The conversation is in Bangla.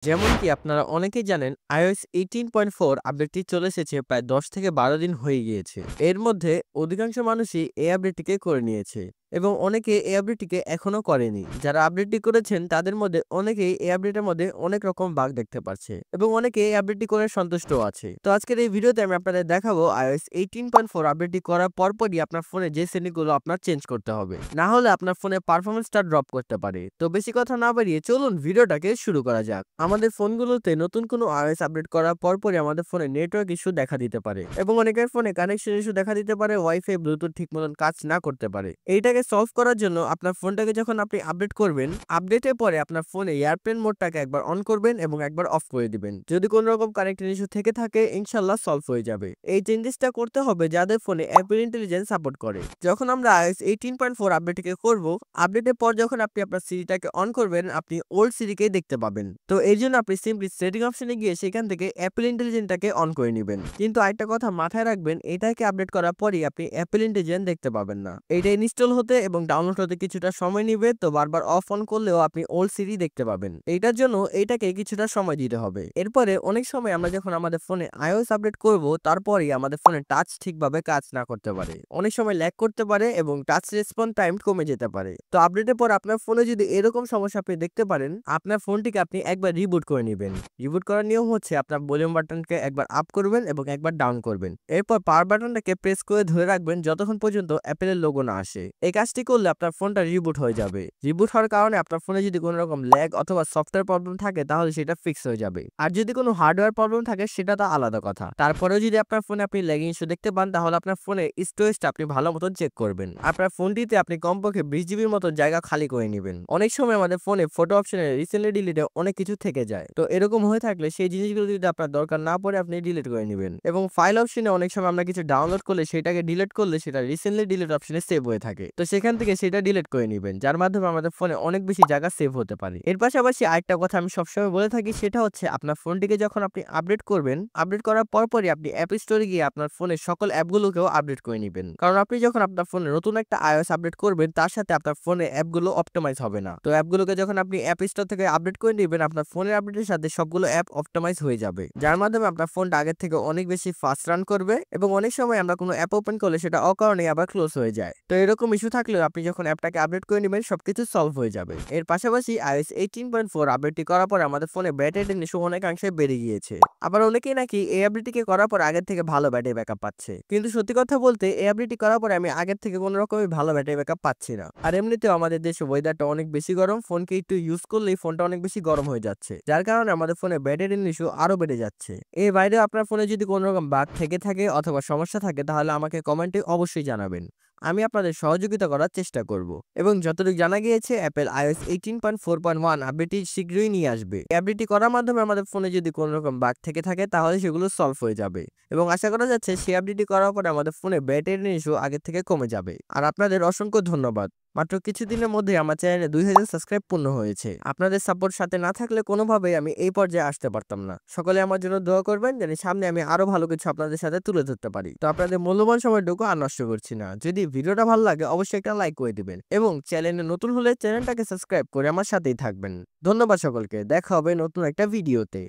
যেমনটি আপনারা অনেকেই জানেন iOS 18.4 আপডেটটি চলে এসেছে প্রায় ১০ থেকে ১২ দিন হয়ে গিয়েছে। এর মধ্যে অধিকাংশ মানুষই এই আপডেটটিকে করে নিয়েছে এবং অনেকে এই আপডেটটিকে এখনো করেনি। যারা আপডেটটি করেছেন তাদের মধ্যে অনেকেই এই আপডেটের মধ্যে অনেক রকম বাগ দেখতে পাচ্ছে এবং অনেকে এই আপডেটটি করে সন্তুষ্টও আছে। তো আজকের এই ভিডিওতে আমি আপনাদের দেখাবো iOS 18.4 আপডেটটি করার পরপরই আপনার ফোনে যে সেটিংগুলো আপনার চেঞ্জ করতে হবে। না হলে আপনার ফোনের পারফরম্যান্সটা ড্রপ করতে পারে। তো বেশি কথা না বাড়িয়ে চলুন ভিডিওটাকে শুরু করা যাক। আমাদের ফোনগুলোতে নতুন কোনো iOS আপডেট করার পরপরই আমাদের ফোনে নেটওয়ার্ক ইস্যু দেখা দিতে পারে এবং অনেকের ফোনে কানেকশন ইস্যু দেখা দিতে পারে, ওয়াইফাই ব্লুটুথ ঠিক মতন কাজ না করতে পারে। এইটাকে সলভ করার জন্য আপনার ফোনটাকে যখন আপনি আপডেট করবেন, আপডেটের পরে আপনার ফোনে এয়ারপ্লেন মোডটাকে একবার অন করবেন এবং একবার অফ করে দিবেন। যদি কোনো রকম কানেকশন ইস্যু থেকে থাকে ইনশাআল্লাহ সলভ হয়ে যাবে। এই চেঞ্জেসটা করতে হবে যাদের ফোনে অ্যাপল ইন্টেলিজেন্স সাপোর্ট করে। যখন আমরা iOS 18.4 আপডেটটিকে করব, আপডেটের পর যখন আপনি আপনার সিরিটাকে অন করবেন, আপনি ওল্ড সিরিকেই দেখতে পাবেন। তো এর জন্য আপনি সিম্পলি সেটিং অপশনে গিয়ে সেখান থেকে অ্যাপল ইন্টেলিজেন্সটাকে অন করে নেবেন। কিন্তু আরেকটা কথা মাথায় রাখবেন, এটাকে আপডেট করার পরই আপনি অ্যাপল ইন্টেলিজেন্স দেখতে পাবেন না। এটা ইনস্টল হতে এবং ডাউনলোড হতে কিছুটা সময় নেবে, তো বারবার অফ অন করলেও আপনি ওল্ড সিরি দেখতে পাবেন। এইটার জন্য এইটাকে কিছুটা সময় দিতে হবে। এরপরে অনেক সময় আমরা যখন আমাদের ফোনে iOS আপডেট করব, তারপরই আমাদের ফোনে টাচ ঠিকভাবে কাজ না করতে পারে, অনেক সময় ল্যাগ করতে পারে এবং টাচ রেসপন্স টাইম কমে যেতে পারে। তো আপডেটের পর আপনার ফোনে যদি এরকম সমস্যা আপনি দেখতে পারেন, আপনার ফোনটিকে আপনি একবার রিবুট করে নেবেন। রিবুট করার নিয়ম হচ্ছে আপনার ভলিউম বাটনকে একবার আপ করবেন এবং একবার ডাউন করবেন। এরপর পাওয়ার বাটনটাকে প্রেস করে ধরে রাখবেন যতক্ষণ পর্যন্ত অ্যাপেলের লোগো না আসে। এই কাজটি করলে আপনার ফোনটা রিবুট হয়ে যাবে। রিবুট হওয়ার কারণে আপনার ফোনে যদি কোনো রকম ল্যাগ অথবা সফটওয়্যার প্রবলেম থাকে তাহলে সেটা ফিক্স হয়ে যাবে। আর যদি কোনো হার্ডওয়্যার প্রবলেম থাকে সেটা তো আলাদা কথা। তারপরেও যদি আপনার ফোনে আপনি ল্যাগিং ইস্যু দেখতে পান তাহলে আপনার ফোনে স্টোরেজটা আপনি ভালো মতন চেক করবেন। আপনার ফোনটিতে আপনি কমপক্ষে 20 জিবির মতো জায়গা খালি করে নেবেন। অনেক সময় আমাদের ফোনে ফটো অপশনে রিসেন্টলি ডিলিটে অনেক কিছু থেকে যায়। তো এরকম হয়ে থাকলে সেই জিনিসগুলো যদি আপনার দরকার না পড়ে আপনি ডিলিট করে নেবেন। এবং ফাইল অপশনে অনেক সময় আমরা কিছু ডাউনলোড করলে সেটাকে ডিলিট করলে সেটা রিসেন্টলি ডিলিট অপশনে সেভ হয়ে থাকে। তো সেখান থেকে সেটা ডিলিট করে নেবেন, যার মাধ্যমে আমাদের ফোনে অনেক বেশি জায়গা সেভ হতে পারে। এর পাশাপাশি আরেকটা কথা আমি সবসময় বলে থাকি, সেটা হচ্ছে আপনার ফোনটিকে যখন আপনি আপডেট করবেন, আপডেট করার পরপরই আপনি অ্যাপ স্টোরে গিয়ে আপনার ফোনের সকল অ্যাপগুলোকেও আপডেট করে নেবেন। কারণ আপনি যখন আপনার ফোনে নতুন একটা iOS আপডেট করবেন, তার সাথে আপনার ফোনে অ্যাপগুলো অপটিমাইজ হবে না। তো অ্যাপগুলোকে যখন আপনি অ্যাপ স্টোর থেকে আপডেট করে নেবেন, আপনার ফোনের আপডেটের সাথে সবগুলো অ্যাপ অপটিমাইজ হয়ে যাবে, যার মাধ্যমে আপনার ফোনটা আগের থেকে অনেক বেশি ফাস্ট রান করবে এবং অনেক সময় আমরা কোনো অ্যাপ ওপেন করলে সেটা অকারণে আবার ক্লোজ হয়ে যায়। তো এরকম ইস্যু থাকলেও আপনি যখন অ্যাপটাকে আপডেট করে নেবেন সবকিছু সলভ হয়ে যাবে। এর পাশাপাশি iOS 18.4 আপডেটটি করার পর আমাদের ফোনে ব্যাটারি ইস্যু অনেকাংশে বেড়ে গিয়েছে। আবার অনেকেই নাকি এই আপডেটটিকে করার পর আগের থেকে ভালো ব্যাটারি ব্যাকআপ পাচ্ছে, কিন্তু সত্যি কথা বলতে এই আপডেটটি করার পরে আমি আগের থেকে কোনো রকমই ভালো ব্যাটারি ব্যাকআপ পাচ্ছি না। আর এমনিতেও আমাদের দেশে ওয়েদারটা অনেক বেশি গরম, ফোনকে একটু ইউজ করলেই ফোনটা অনেক বেশি গরম হয়ে যাচ্ছে, যার কারণে আমাদের ফোনে ব্যাটারি ইস্যু আরো বেড়ে যাচ্ছে। এর বাইরেও আপনার ফোনে যদি কোনো রকম বাগ থেকে থাকে অথবা সমস্যা থাকে তাহলে আমাকে কমেন্টে অবশ্যই জানাবেন। আমি আপনাদের সহযোগিতা করার চেষ্টা করব। এবং যতটুকু জানা গিয়েছে অ্যাপল iOS 18.4.1 আপডেটটি শীঘ্রই নিয়ে আসবে। এই আপডেটটি করার মাধ্যমে আমাদের ফোনে যদি কোনো রকম বাগ থেকে থাকে তাহলে সেগুলো সলভ হয়ে যাবে এবং আশা করা যাচ্ছে সেই আপডেটটি করার পরে আমাদের ফোনে ব্যাটারি ইস্যু আগের থেকে কমে যাবে। আর আপনাদের অসংখ্য ধন্যবাদ। মাত্র কিছুদিনের মধ্যে আমার চ্যানেলে 2000 সাবস্ক্রাইব পূর্ণ হয়েছে। আপনাদের সাপোর্ট সাথে না থাকলে কোনোভাবেই আমি এই পর্যায়ে আসতে পারতাম না। সকলে আমার জন্য দোয়া করবেন যেন সামনে আমি আরো ভালো কিছু আপনাদের সাথে তুলে ধরতে পারি। তো আপনাদের মূল্যবান সময়টুকু আর নষ্ট করছি না। যদি ভিডিওটা ভালো লাগে অবশ্যই একটা লাইক করে দিবেন এবং চ্যানেলে নতুন হলে চ্যানেলটাকে সাবস্ক্রাইব করে আমার সাথেই থাকবেন। ধন্যবাদ সকলকে। দেখা হবে নতুন একটা ভিডিওতে।